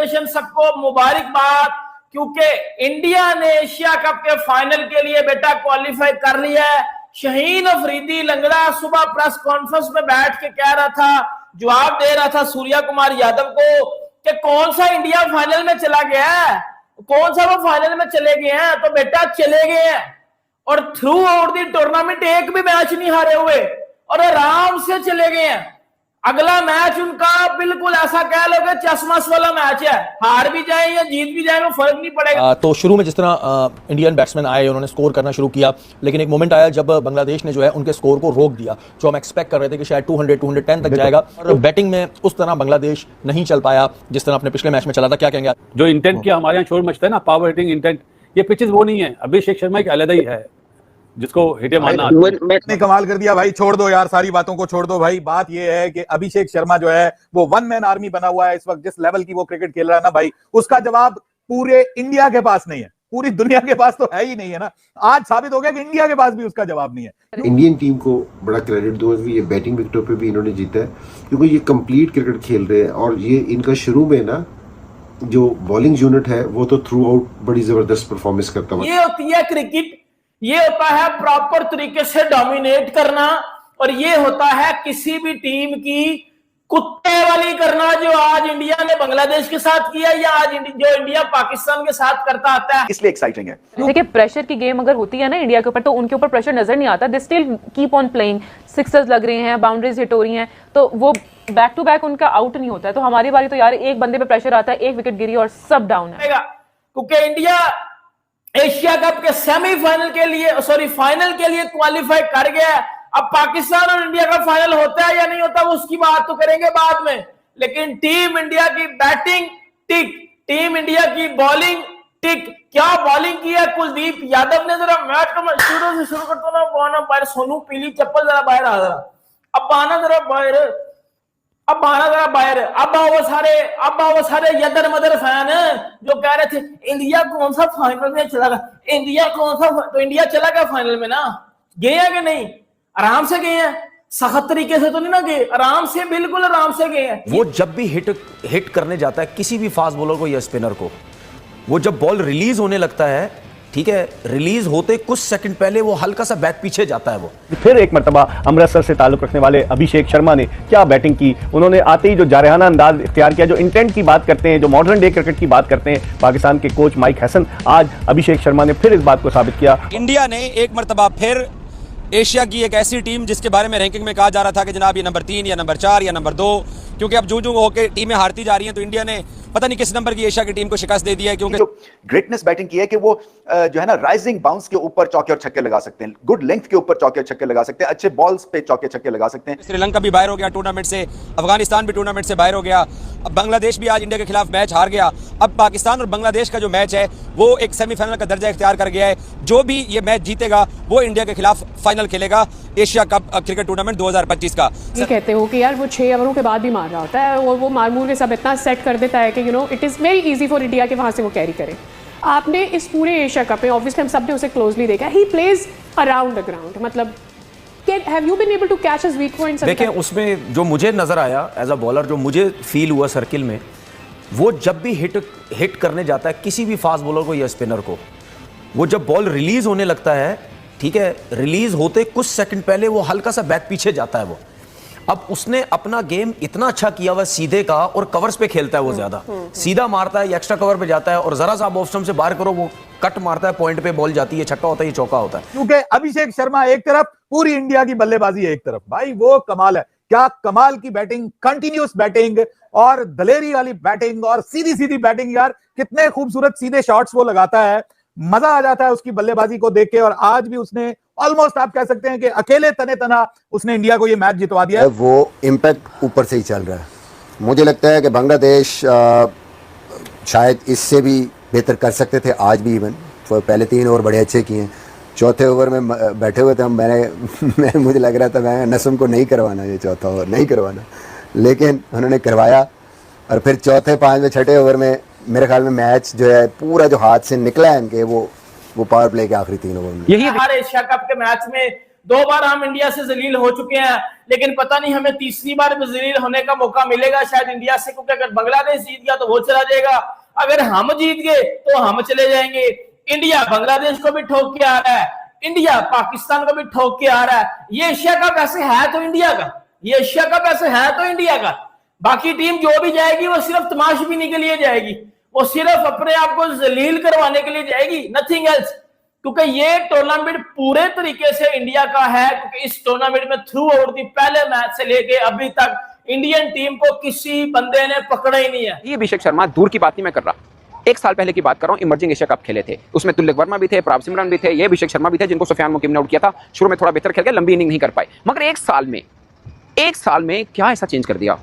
Congratulation सबको, मुबारकबाद, क्योंकि इंडिया ने एशिया कप के फाइनल के लिए बेटा क्वालिफाई कर लिया है। शाहीन अफरीदी लंगड़ा सुबह प्रेस कॉन्फ्रेंस में बैठ के कह रहा था, जवाब दे रहा था सूर्या कुमार यादव को कि कौन सा इंडिया फाइनल में चला गया है, कौन सा वो फाइनल में चले गए हैं। तो बेटा चले गए हैं और थ्रू आउट दी टूर्नामेंट एक भी मैच नहीं हारे हुए और आराम से चले गए हैं। अगला मैच उनका बिल्कुल ऐसा कह लो कि चश्मस वाला मैच है, हार भी जाए या जीत भी जाए वो फर्क नहीं पड़ेगा। तो शुरू में जिस तरह इंडियन बैट्समैन आए, उन्होंने स्कोर करना शुरू किया, लेकिन एक मोमेंट आया जब बांग्लादेश ने जो है उनके स्कोर को रोक दिया, जो हम एक्सपेक्ट कर रहे थे कि शायद 200-210 तक जाएगा, और बैटिंग में उस तरह बांग्लादेश नहीं चल पाया जिस तरह अपने पिछले मैच में चला था। क्या कहेंगे? जो इंटेंट किया हमारे यहाँ शोर मचता है ना, पावर हिटिंग इंटेंट, ये पिचेस वो नहीं है। अभिषेक शर्मा एक अलग ही है जिसको हिटे मारना ने कमाल कर दिया भाई। छोड़ दो यार, सारी बातों को छोड़ दो भाई। बात ये है कि अभिषेक शर्मा जो है वो वन मैन आर्मी बना हुआ है इस वक्त। जिस लेवल की वो क्रिकेट खेल रहा है ना भाई, उसका जवाब पूरे इंडिया के पास नहीं है, पूरी दुनिया के पास तो है ही नहीं है ना। आज साबित हो गया कि इंडिया के पास भी उसका जवाब नहीं है। इंडियन टीम को बड़ा क्रेडिट दो, ये बैटिंग विकेटों पे भी इन्होंने जीता है, क्योंकि ये कंप्लीट क्रिकेट खेल रहे हैं। और ये इनका शुरू में ना जो बॉलिंग यूनिट है वो तो थ्रू आउट बड़ी जबरदस्त परफॉर्मेंस करता है। ये होती है क्रिकेट, ये होता है प्रॉपर तरीके से डोमिनेट करना, और ये होता है किसी भी टीम की कुत्ते वाली करना, जो आज इंडिया ने बांग्लादेश के साथ किया या आज जो इंडिया पाकिस्तान के साथ करता आता है। इसलिए एक्साइटिंग है। देखिए, प्रेशर की गेम अगर होती है ना इंडिया के ऊपर, तो उनके ऊपर प्रेशर नजर नहीं आता। They still keep on playing, Sixers लग रहे हैं, बाउंड्रीज हिट हो रही हैं, तो वो बैक टू बैक उनका आउट नहीं होता है। तो हमारी बारी तो यार एक बंदे पे प्रेशर आता है, एक विकेट गिरी और सब डाउन है। क्योंकि इंडिया एशिया कप के सेमीफाइनल के लिए, सॉरी फाइनल के लिए क्वालिफाई कर गया है। अब पाकिस्तान और इंडिया का फाइनल होता है या नहीं होता, वो उसकी बात तो करेंगे बाद में, लेकिन टीम इंडिया की बैटिंग टिक, टीम इंडिया की बॉलिंग टिक। क्या बॉलिंग की है कुलदीप यादव ने। जरा मैच को शुरू से शुरू करता ना, बाहर सोनू पीली चप्पल जरा बाहर आ, जरा अब आना जरा बाहर, अब आना जरा बाहर। अब वो सारे यदर मदर फैन जो कह रहे थे इंडिया कौन सा फाइनल में चला गया, इंडिया कौन सा, तो इंडिया चला गया फाइनल में ना। गए हैं कि नहीं? आराम से गए हैं, सख्त तरीके से तो नहीं ना गए, आराम से, बिल्कुल आराम से गए हैं। वो जब भी हिट करने जाता है किसी भी फास्ट बॉलर को या स्पिनर को, वो जब बॉल रिलीज होने लगता है, ठीक है, रिलीज होते कुछ सेकंड पहले वो हल्का सा बैक पीछे जाता है। वो फिर एक मर्तबा अमृतसर से ताल्लुक रखने वाले अभिषेक शर्मा ने क्या बैटिंग की। उन्होंने आते ही जो जारहाना अंदाज इख्तियार किया, जो इंटेंट की बात करते हैं, जो मॉडर्न डे क्रिकेट की बात करते हैं पाकिस्तान के कोच माइक हसन, आज अभिषेक शर्मा ने फिर इस बात को साबित किया। इंडिया ने एक मर्तबा फिर एशिया की एक ऐसी टीम जिसके बारे में रैंकिंग में कहा जा रहा था कि जनाब ये नंबर 3 या नंबर 4 या नंबर 2, क्योंकि अब जो होकर टीमें हारती जा रही हैं, तो इंडिया ने पता नहीं किस नंबर की एशिया की टीम को शिकस्त दे दी है। क्योंकि जो ग्रेटनेस बैटिंग की है कि वो जो है ना राइजिंग बाउंस के ऊपर चौके और छक्के लगा सकते हैं, गुड लेंथ के ऊपर चौके और छक्के लगा सकते हैं, अच्छे बॉल्स पे चौके छक्के लगा सकते हैं। श्रीलंका भी बाहर हो गया टूर्नामेंट से, अफगानिस्तान भी टूर्नामेंट से बाहर हो गया, अब बांग्लादेश भी आज इंडिया के खिलाफ मैच हार गया। अब पाकिस्तान और बांग्लादेश का जो मैच है वो एक सेमीफाइनल का दर्जा इख्तियार कर गया है। जो भी ये मैच जीतेगा वो इंडिया के खिलाफ फाइनल खेलेगा एशिया कप क्रिकेट टूर्नामेंट 2025 का। ये कहते हो कि यार वो 6 ओवरों के बाद भी मार रहा होता है, और वो मारमूर के सब इतना सेट कर देता है कि you know it is very easy for India के वहाँ से वो कैरी करे। आपने इस पूरे एशिया कप में ऑब्वियसली हम सब ने उसे क्लोजली देखा, he plays around the ground, मतलब have you been able to catch his weak points? देखिए, उसमें जो मुझे नजर आया एज अ बॉलर, जो मुझे फील हुआ सर्किल में, वो जब भी हिट करने जाता है किसी भी फास्ट बॉलर को या स्पिनर को, वो जब बॉल रिलीज होने लगता है, ठीक है, रिलीज होते कुछ सेकंड पहले वो हल्का सा बैक पीछे जाता है। वो अब उसने अपना गेम इतना अच्छा किया हुआ सीधे का, और कवर्स पे खेलता है वो ज्यादा, सीधा मारता है, एक्स्ट्रा कवर पे जाता है, और जरा सा ऑफ स्टंप से बाहर करो वो कट मारता है, पॉइंट पे बॉल जाती है, छक्का होता है, ये चौका होता है। क्योंकि अभिषेक शर्मा एक तरफ, पूरी इंडिया की बल्लेबाजी एक तरफ, भाई वो कमाल है। क्या कमाल की बैटिंग, कंटिन्यूस बैटिंग और दलेरी वाली बैटिंग और सीधी सीधी बैटिंग। यार कितने खूबसूरत सीधे शॉट्स वो लगाता है, मजा आ जाता है उसकी बल्लेबाजी को देख के। और आज भी उसने ऑलमोस्ट आप कह सकते हैं कि अकेले तने तना उसने इंडिया को ये मैच जितवा दिया है। वो इम्पैक्ट ऊपर से ही चल रहा है। मुझे लगता है कि बांग्लादेश शायद इससे भी बेहतर कर सकते थे आज भी। इवन पहले 3 ओवर बड़े अच्छे किए, चौथे ओवर में बैठे हुए थे हम, मुझे लग रहा था मैं नसम को नहीं करवाना, ये चौथा ओवर नहीं करवाना, लेकिन उन्होंने करवाया। और फिर चौथे, 5वें, 6ठे ओवर में मेरे ख्याल में मैच जो है पूरा जो हाथ से निकला है इनके, वो पावर प्ले के आखिरी 3 ओवर में। यही हर एशिया कप के मैच में 2 बार हम इंडिया से जलील हो चुके हैं, लेकिन पता नहीं हमें तीसरी बार भी जलील होने का मौका मिलेगा शायद इंडिया से, क्योंकि अगर बांग्लादेश जीत गया तो वो चला जाएगा, अगर हम जीत गए तो हम चले जाएंगे। इंडिया बांग्लादेश को भी ठोक के आ रहा है, इंडिया पाकिस्तान को भी ठोक के आ रहा है। ये एशिया कप ऐसे है तो इंडिया का, ये एशिया कप ऐसे है तो इंडिया का। बाकी टीम जो भी जाएगी वो सिर्फ तमाशबीनी के लिए जाएगी, वो सिर्फ अपने आप को जलील करवाने के लिए जाएगी, नथिंग एल्स। क्योंकि ये टूर्नामेंट पूरे तरीके से इंडिया का है, क्योंकि इस टूर्नामेंट में थ्रू आउट दी पहले मैच से लेके अभी तक इंडियन टीम को किसी बंदे ने पकड़ा ही नहीं है। ये अभिषेक शर्मा दूर की बात नहीं मैं कर रहा, 1 साल पहले की बात कर रहा हूँ, इमर्जिंग एशिया कप खेले थे, उसमें तुल्यक वर्मा भी थे, प्राव सिमरन भी थे, ये अभिषेक शर्मा भी थे जिनको सुफियान मुकीम ने आउट किया था। शुरू में थोड़ा बेहतर खेल गए, लंबी इनिंग नहीं कर पाए, मगर 1 साल में क्या ऐसा चेंज कर दिया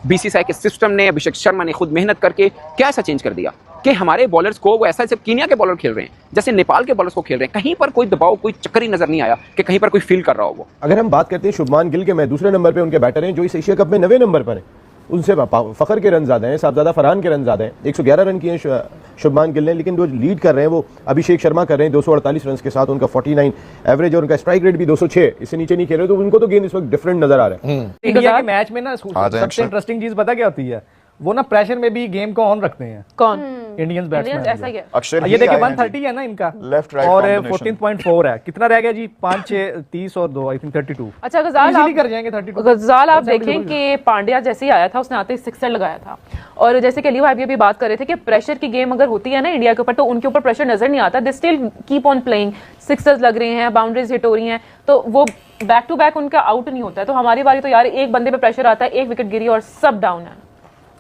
बीसीसीआई के सिस्टम ने, अभिषेक शर्मा ने खुद मेहनत करके क्या ऐसा चेंज कर दिया कि हमारे बॉलर्स को वो ऐसा सिर्फ कीनिया के बॉलर खेल रहे हैं जैसे नेपाल के बॉलर्स को खेल रहे हैं, कहीं पर कोई दबाव, कोई चक्कर ही नजर नहीं आया कि कहीं पर कोई फील कर रहा हो वो। अगर हम बात करते हैं शुभमान गिल के, मैं दूसरे नंबर पे उनके बैटर हैं जो इस एशिया कप में 9वें नंबर पर हैं, उनसे फखर के रन ज्यादा हैं, साहबजादा फरहान के रन ज्यादा हैं, 111 रन किए शुभमान गिल ने, लेकिन जो लीड कर रहे हैं वो अभिषेक शर्मा कर रहे हैं 248 रन के साथ, उनका 49 एवरेज और उनका स्ट्राइक रेट भी 206, इससे नीचे नहीं खेल रहे, तो उनको तो गेंद इस वक्त डिफरेंट नजर आ रहा है। इंडिया के मैच में ना सबसे इंटरेस्टिंग चीज पता क्या होती है, वो ना प्रेशर में भी गेम को ऑन रखते हैं। कौन? इंडियंस बैट्समैन ऐसा ही है। ये देखिए 130 है ना इनका, लेफ्ट राइट और 14.4 है, कितना रह गया जी, 5 6 30 और 2 आई थिंक 32। अच्छा गजाल इजीली कर जाएंगे 32। गजाल आप देखें कि पांड्या जैसे ही आया था उसने आते ही सिक्सर लगाया था, और जैसे कि अली भाई भी बात कर रहे थे कि प्रेशर की गेम अगर होती है ना इंडिया के ऊपर तो उनके ऊपर प्रेशर नजर नहीं आता, they still keep on playing, Sixers लग रहे हैं, बाउंड्रीज हिट हो रही हैं, तो वो बैक टू बैक उनका आउट नहीं होता है। तो हमारी बारी तो यार एक बंदे पे प्रेशर आता है, एक विकेट गिरी और सब डाउन है।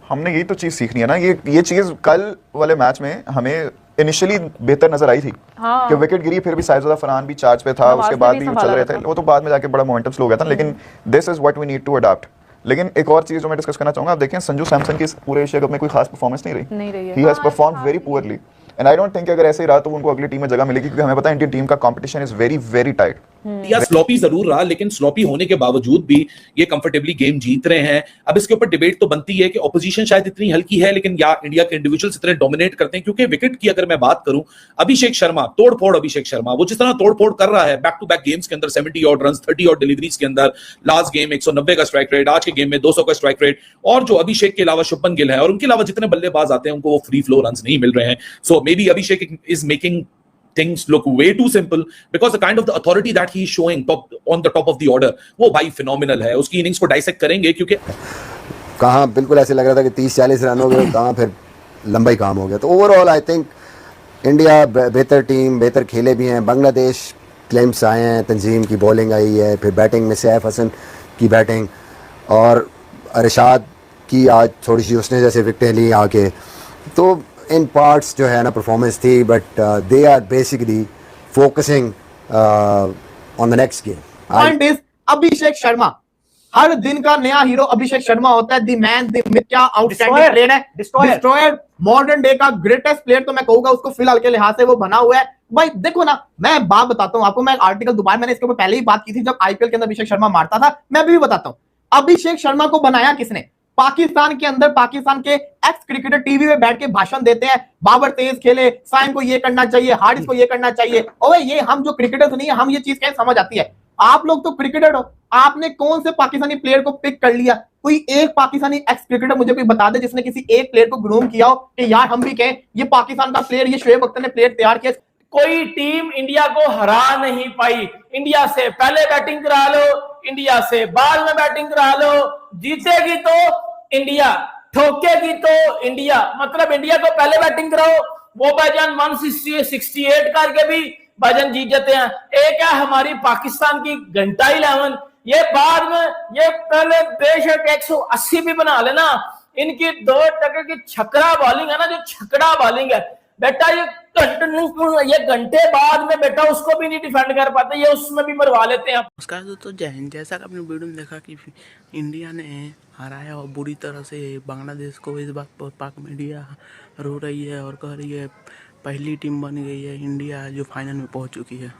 हमने यही तो चीज सीखनी है ना, ये चीज कल वाले मैच में हमें इनिशियली बेहतर नजर आई थी कि विकेट गिरी, फिर भी साहिबजादा फरहान भी चार्ज पे था, उसके बाद भी चल रहे थे, वो तो बाद में जाके बड़ा मोमेंटम स्लो हो गया था, लेकिन this is what we need to adopt. लेकिन एक और चीज जो मैं डिस्कस करना चाहूंगा, आप देखें संजू सैमसन की पूरे एशिया कप में कोई खास परफॉर्मेंस नहीं रही, he has performed very poorly, and I don't think अगर ऐसे ही रहा तो उनको अगली टीम में जगह मिलेगी, क्योंकि हमें पता है इंडियन टीम का competition is very very tight. या स्लोपी जरूर रहा, लेकिन स्लोपी होने के बावजूद भी ये कंफर्टेबली गेम जीत रहे हैं। अब इसके ऊपर डिबेट तो बनती है कि ऑपोजिशन शायद इतनी हल्की है, लेकिन या इंडिया के इंडिविजुअल्स इतने डोमिनेट करते हैं, क्योंकि विकेट की अगर मैं बात करूं, अभिषेक शर्मा तोड़फोड़, अभिषेक शर्मा वो जिस तरह तोड़फोड़ कर रहा है बैक टू बैक गेम्स के अंदर, 70 ऑड रन, 30 ऑड डिलीवरीज के अंदर, लास्ट गेम 190 का स्ट्राइक रेट, आज के गेम में 200 का स्ट्राइक रेट, और जो अभिषेक के अलावा शुभमन गिल है और उनके अलावा जितने बल्लेबाज आते हैं उनको वो फ्री फ्लो रन नहीं मिल रहे हैं। So may be Abhishek is making things look way too simple because the kind of the authority that he is showing on the top of the order वो भाई phenomenal है। उसकी इनिंग्स को dissect करेंगे, क्योंकि कहाँ बिल्कुल ऐसे लग रहा था कि 30-40 रन हो गए, कहाँ फिर लंबा ही काम हो गया। तो ओवरऑल आई थिंक इंडिया बेहतर टीम, बेहतर खेले भी हैं। बांग्लादेश क्लेम्स आए हैं, तंजीम की बॉलिंग आई है, फिर बैटिंग में सैफ हसन की बैटिंग, और अरशाद की आज थोड़ी सी उसने जैसे विकेटें ली आके, तो इन पार्ट्स जो है ना परफॉर्मेंस थी, but they are basically focusing on the next game. Point is Abhishek Sharma, हर दिन का नया हीरो अभिषेक शर्मा होता है, द मैन, द मिथ, क्या आउटस्टैंडिंग प्लेयर है, डिस्ट्रॉयर, मॉडर्न डे का ग्रेटेस्ट प्लेयर तो मैं कहूंगा उसको फिलहाल के लिहाज से वो बना हुआ है। भाई देखो ना, मैं बात बताता हूं आपको, मैं आर्टिकल दोबारा, मैंने इसके ऊपर पहले ही बात की थी जब आईपीएल के अंदर अभिषेक शर्मा मारता था, मैं अभी भी बताता हूं अभिषेक शर्मा को बनाया किसने। पाकिस्तान के अंदर पाकिस्तान के एक्स क्रिकेटर टीवी में बैठ के भाषण देते हैं, बाबर तेज खेले, साइम को ये करना चाहिए, हारिस को ये करना चाहिए। ओए ये हम जो क्रिकेटर्स नहीं है, हम ये चीज कैसे समझ आती है। आप लोग तो क्रिकेटर हो, आपने कौन से पाकिस्तानी प्लेयर को पिक कर लिया? कोई एक पाकिस्तानी एक्स क्रिकेटर मुझे कोई बता दे जिसने किसी एक प्लेयर को ग्रूम किया हो कि यार हम भी कहें ये पाकिस्तान का प्लेयर, ये शोएब अख्तर ने प्लेयर तैयार किया। कोई टीम इंडिया को हरा नहीं पाई। इंडिया से पहले बैटिंग करा लो, इंडिया से बाद में बैटिंग करा लो, जीतेगी तो इंडिया, ठोकेगी तो इंडिया। मतलब इंडिया को पहले बैटिंग कराओ, वो भाईजान 168 करके भी भाईजान जीत जाते हैं। एक है हमारी पाकिस्तान की घंटा 11, ये बाद में, ये पहले बेशक 180 भी बना लेना, इनकी 2 टके की छकड़ा बॉलिंग है ना, जो छकड़ा बॉलिंग है बेटा, ये घंटे बाद में बेटा उसको भी नहीं डिफेंड कर पाते, ये उसमें भी मरवा लेते हैं। उसका तो जय हिंद, जैसा आपने वीडियो में देखा कि इंडिया ने हराया और बुरी तरह से बांग्लादेश को, इस बात पर पाक मीडिया रो रही है और कह रही है पहली टीम बन गई है इंडिया जो फाइनल में पहुंच चुकी है।